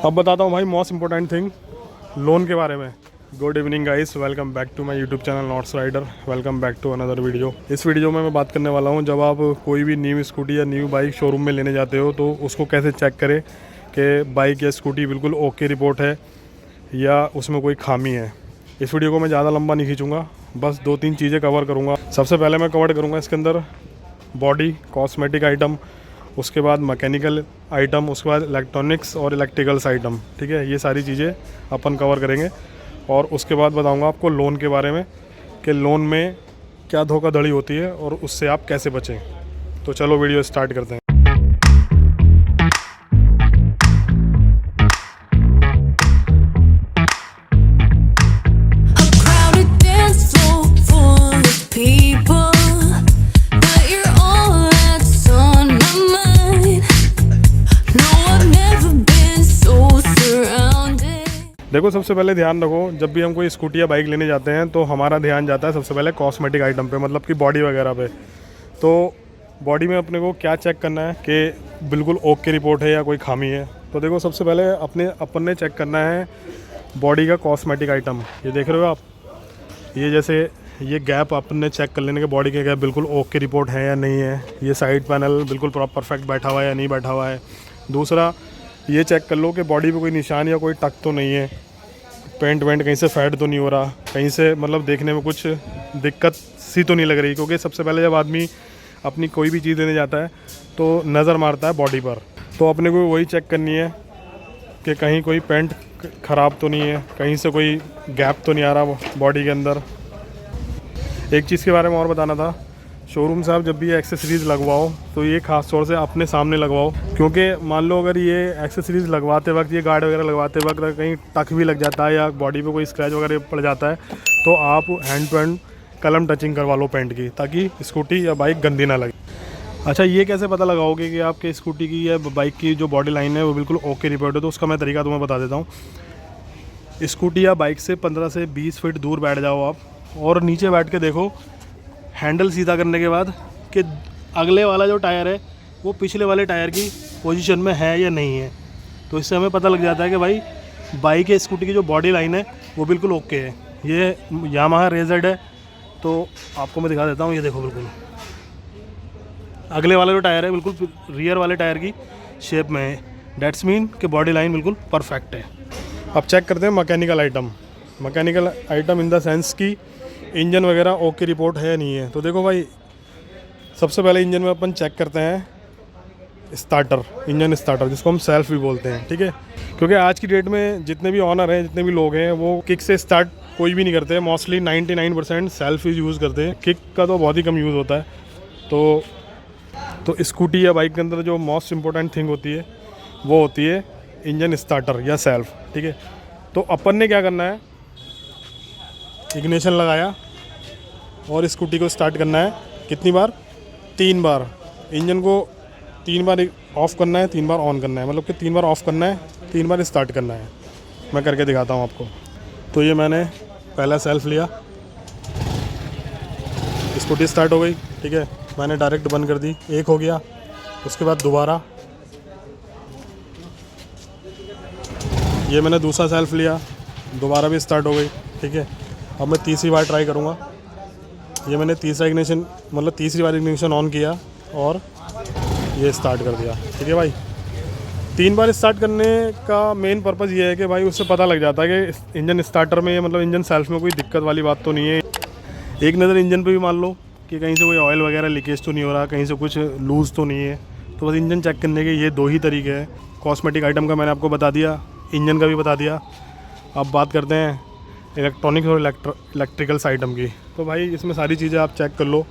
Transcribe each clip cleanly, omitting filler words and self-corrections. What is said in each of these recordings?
अब बताता हूँ भाई मोस्ट इंपॉर्टेंट थिंग लोन के बारे में। Good evening guys, welcome back to my YouTube channel North Rider. Welcome back to another video. इस वीडियो में मैं बात करने वाला हूँ, जब आप कोई भी न्यू स्कूटी या न्यू बाइक शोरूम में लेने जाते हो तो उसको कैसे चेक करें कि बाइक या स्कूटी बिल्कुल ओके रिपोर्ट है या उसमें कोई खामी है। इस वीडियो को मैं ज़्यादा लंबा नहीं खींचूँगा, बस 2-3 चीज़ें कवर करूँगा। सबसे पहले मैं कवर करूँगा इसके अंदर बॉडी कॉस्मेटिक आइटम, उसके बाद मैकेनिकल आइटम, उसके बाद इलेक्ट्रॉनिक्स और इलेक्ट्रिकल्स आइटम। ठीक है, ये सारी चीज़ें अपन कवर करेंगे। और उसके बाद बताऊंगा आपको लोन के बारे में कि लोन में क्या धोखाधड़ी होती है और उससे आप कैसे बचें। तो चलो वीडियो स्टार्ट करते हैं। देखो, सबसे पहले ध्यान रखो, जब भी हम कोई स्कूटी या बाइक लेने जाते हैं तो हमारा ध्यान जाता है सबसे पहले कॉस्मेटिक आइटम पे, मतलब कि बॉडी वगैरह पे। तो बॉडी में अपने को क्या चेक करना है कि बिल्कुल ओके रिपोर्ट है या कोई खामी है। तो देखो, सबसे पहले अपन ने चेक करना है बॉडी का कॉस्मेटिक आइटम। ये देख रहे हो आप, ये जैसे ये गैप अपन ने चेक कर लेने के बॉडी के गैप बिल्कुल ओके रिपोर्ट है या नहीं है। ये साइड पैनल बिल्कुल परफेक्ट बैठा हुआ है या नहीं बैठा हुआ है। दूसरा, ये चेक कर लो कि बॉडी पे कोई निशान या कोई टक तो नहीं है, पेंट वेंट कहीं से फेड तो नहीं हो रहा, कहीं से मतलब देखने में कुछ दिक्कत सी तो नहीं लग रही। क्योंकि सबसे पहले जब आदमी अपनी कोई भी चीज़ लेने जाता है तो नज़र मारता है बॉडी पर। तो अपने को वही चेक करनी है कि कहीं कोई पेंट ख़राब तो नहीं है, कहीं से कोई गैप तो नहीं आ रहा बॉडी के अंदर। एक चीज़ के बारे में और बताना था, शोरूम से आप जब भी ये एक्सेसरीज़ लगवाओ तो ये ख़ास तौर से अपने सामने लगवाओ। क्योंकि मान लो अगर ये एक्सेसरीज़ लगवाते वक्त, ये गार्ड वगैरह लगवाते वक्त अगर कहीं टक भी लग जाता है या बॉडी पे कोई स्क्रैच वगैरह पड़ जाता है तो आप हैंड टू हैंड कलम टचिंग करवा लो पेंट की, ताकि स्कूटी या बाइक गंदी ना लगे। अच्छा, ये कैसे पता लगाओगे कि आपके स्कूटी की या बाइक की जो बॉडी लाइन है वो बिल्कुल ओके रिपोर्ट है? तो उसका मैं तरीका तुम्हें बता देता हूँ। स्कूटी या बाइक से 15 से 20 फीट दूर बैठ जाओ आप और नीचे बैठ के देखो हैंडल सीधा करने के बाद कि अगले वाला जो टायर है वो पिछले वाले टायर की पोजीशन में है या नहीं है। तो इससे हमें पता लग जाता है कि भाई बाइक या स्कूटी की जो बॉडी लाइन है वो बिल्कुल ओके है। ये यामाहा रेज़र है, तो आपको मैं दिखा देता हूँ। ये देखो, बिल्कुल अगले वाला जो टायर है बिल्कुल रियर वाले टायर की शेप में है। डेट्स मीन कि बॉडी लाइन बिल्कुल परफेक्ट है। अब चेक करते हैं mechanical item. Mechanical item in the sense की इंजन वगैरह ओके रिपोर्ट है या नहीं है। तो देखो भाई, सबसे पहले इंजन में अपन चेक करते हैं स्टार्टर, इंजन स्टार्टर, जिसको हम सेल्फ भी बोलते हैं। ठीक है, क्योंकि आज की डेट में जितने भी ऑनर हैं, जितने भी लोग हैं, वो किक से स्टार्ट कोई भी नहीं करते हैं। मोस्टली 99% सेल्फ ही यूज़ करते हैं, किक का तो बहुत ही कम यूज़ होता है। तो स्कूटी या बाइक के अंदर जो मोस्ट इम्पोर्टेंट थिंग होती है वो होती है इंजन स्टार्टर या सेल्फ। ठीक है, तो अपन ने क्या करना है, इग्निशन लगाया और स्कूटी को स्टार्ट करना है। कितनी बार? 3 बार। इंजन को 3 बार ऑफ़ करना है, 3 बार ऑन करना है, मतलब कि 3 बार ऑफ़ करना है, 3 बार स्टार्ट करना है। मैं करके दिखाता हूँ आपको। तो ये मैंने पहला सेल्फ लिया, स्कूटी स्टार्ट हो गई। ठीक है, मैंने डायरेक्ट बंद कर दी, एक हो गया। उसके बाद दोबारा ये मैंने दूसरा सेल्फ लिया, दोबारा भी स्टार्ट हो गई। ठीक है, अब मैं तीसरी बार ट्राई करूँगा। ये मैंने तीसरा इग्निशन, मतलब तीसरी बार इग्निशन ऑन किया और ये स्टार्ट कर दिया। ठीक है भाई, 3 बार स्टार्ट करने का मेन पर्पज़ ये है कि भाई उससे पता लग जाता है कि इंजन स्टार्टर में, मतलब इंजन सेल्फ में कोई दिक्कत वाली बात तो नहीं है। एक नज़र इंजन पे भी मान लो कि कहीं से कोई ऑयल वगैरह लीकेज तो नहीं हो रहा, कहीं से कुछ लूज़ तो नहीं है। तो बस इंजन चेक करने के ये 2 ही तरीके हैं। कॉस्मेटिक आइटम का मैंने आपको बता दिया, इंजन का भी बता दिया। अब बात करते हैं इलेक्ट्रॉनिक्स और इलेक्ट्रिकल्स आइटम की। तो भाई इसमें सारी चीज़ें आप चेक कर लो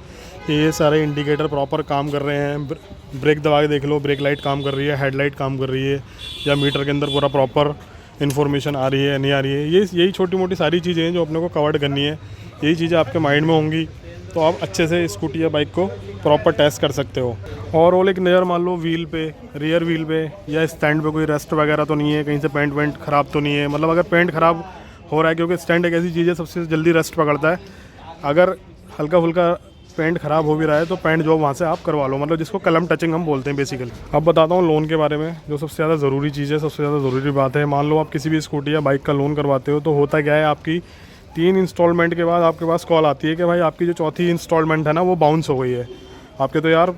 कि ये सारे इंडिकेटर प्रॉपर काम कर रहे हैं। ब्रेक दबा के देख लो, ब्रेक लाइट काम कर रही है, हेडलाइट काम कर रही है, या मीटर के अंदर पूरा प्रॉपर इन्फॉर्मेशन आ रही है नहीं आ रही है। यही छोटी मोटी सारी चीज़ें हैं जो अपने को कवर करनी है। यही चीज़ें आपके माइंड में होंगी तो आप अच्छे से स्कूटी या बाइक को प्रॉपर टेस्ट कर सकते हो। और एक नज़र मान लो व्हील पे, रियर व्हील पे या स्टैंड पे कोई रस्ट वगैरह तो नहीं है, कहीं से पेंट वेंट ख़राब तो नहीं है। मतलब अगर पेंट ख़राब हो रहा है, क्योंकि स्टैंड एक ऐसी चीज़ है सबसे जल्दी रस्ट पकड़ता है। अगर हल्का फुल्का पेंट ख़राब हो भी रहा है तो पेंट जॉब वहाँ से आप करवा लो, मतलब जिसको कलम टचिंग हम बोलते हैं बेसिकली। अब बताता हूँ लोन के बारे में, जो सबसे ज़्यादा ज़रूरी चीज़ है, सबसे ज़्यादा ज़रूरी बात है। मान लो आप किसी भी स्कूटी या बाइक का लोन करवाते हो तो होता क्या है, आपकी 3 इंस्टॉलमेंट के बाद आपके पास कॉल आती है कि भाई आपकी जो चौथी इंस्टॉलमेंट है ना वो बाउंस हो गई है। आपके तो यार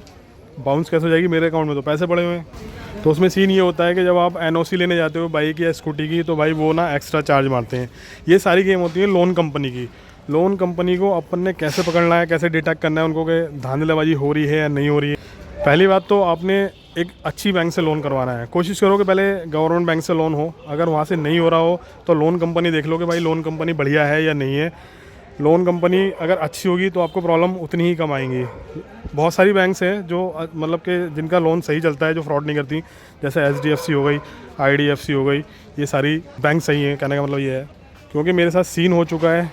बाउंस कैसे हो जाएगी, मेरे अकाउंट में तो पैसे पड़े हुए हैं। तो उसमें सीन ये होता है कि जब आप एनओसी लेने जाते हो बाइक या स्कूटी की तो भाई वो ना एक्स्ट्रा चार्ज मारते हैं। ये सारी गेम होती है लोन कंपनी की। लोन कंपनी को अपन ने कैसे पकड़ना है, कैसे डिटेक्ट करना है उनको कि धांधलीबाजी हो रही है या नहीं हो रही है। पहली बात तो आपने एक अच्छी बैंक से लोन करवाना है। कोशिश करो कि पहले गवर्नमेंट बैंक से लोन हो। अगर वहाँ से नहीं हो रहा हो तो लोन कंपनी देख लो कि भाई लोन कंपनी बढ़िया है या नहीं है। लोन कंपनी अगर अच्छी होगी तो आपको प्रॉब्लम उतनी ही कम आएंगी। बहुत सारी बैंक्स हैं जो मतलब कि जिनका लोन सही चलता है, जो फ्रॉड नहीं करती, जैसे HDFC हो गई, IDFC हो गई, ये सारी बैंक सही हैं। कहने का मतलब ये है, क्योंकि मेरे साथ सीन हो चुका है।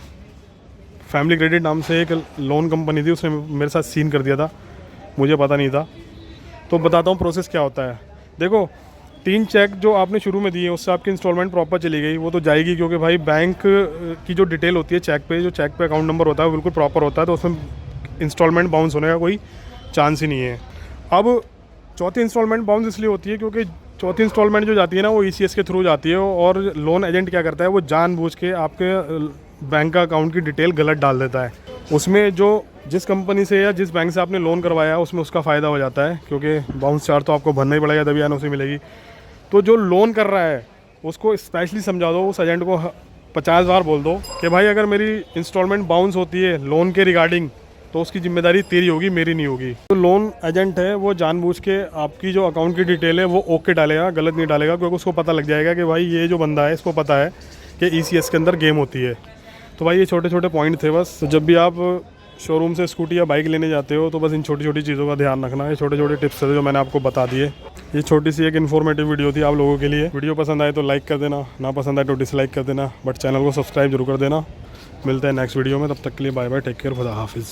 फैमिली क्रेडिट नाम से एक लोन कंपनी थी, उसने मेरे साथ सीन कर दिया था, मुझे पता नहीं था। तो बताता हूँ प्रोसेस क्या होता है। देखो 3 चेक जो आपने शुरू में दिए उससे आपकी इंस्टॉलमेंट प्रॉपर चली गई, वो तो जाएगी, क्योंकि भाई बैंक की जो डिटेल होती है चेक पे, जो चेक पे अकाउंट नंबर होता है वो बिल्कुल प्रॉपर होता है, तो उसमें इंस्टॉलमेंट बाउंस होने का कोई चांस ही नहीं है। अब चौथी इंस्टॉलमेंट बाउंस इसलिए होती है क्योंकि चौथी इंस्टॉलमेंट जो जाती है ना वो ECS के थ्रू जाती है, और लोन एजेंट क्या करता है, वो जानबूझ के आपके बैंक का अकाउंट की डिटेल गलत डाल देता है। उसमें जो जिस कंपनी से या जिस बैंक से आपने लोन करवाया उसमें उसका फ़ायदा हो जाता है, क्योंकि बाउंस चार्ज तो आपको भरना ही पड़ेगा, तभी एनओसी मिलेगी। तो जो लोन कर रहा है उसको स्पेशली समझा दो, उस एजेंट को 50 बार बोल दो कि भाई अगर मेरी इंस्टॉलमेंट बाउंस होती है लोन के रिगार्डिंग तो उसकी जिम्मेदारी तेरी होगी, मेरी नहीं होगी। तो लोन एजेंट है वो जानबूझ के आपकी जो अकाउंट की डिटेल है वो ओके डालेगा, गलत नहीं डालेगा, क्योंकि उसको पता लग जाएगा कि भाई ये जो बंदा है इसको पता है कि ECS के अंदर गेम होती है। तो भाई ये छोटे छोटे पॉइंट थे बस। तो जब भी आप शोरूम से स्कूटी या बाइक लेने जाते हो तो बस इन छोटी छोटी चीज़ों का ध्यान रखना। ये छोटे छोटे टिप्स थे जो मैंने आपको बता दिए। ये छोटी सी एक इन्फॉर्मेटिव वीडियो थी आप लोगों के लिए। वीडियो पसंद आए तो लाइक कर देना, ना पसंद आए तो डिसलाइक कर देना, बट चैनल को सब्सक्राइब जरूर कर देना। मिलते हैं नेक्स्ट वीडियो में, तब तक के लिए बाय बाय, टेक केयर, खुदा हाफिज़।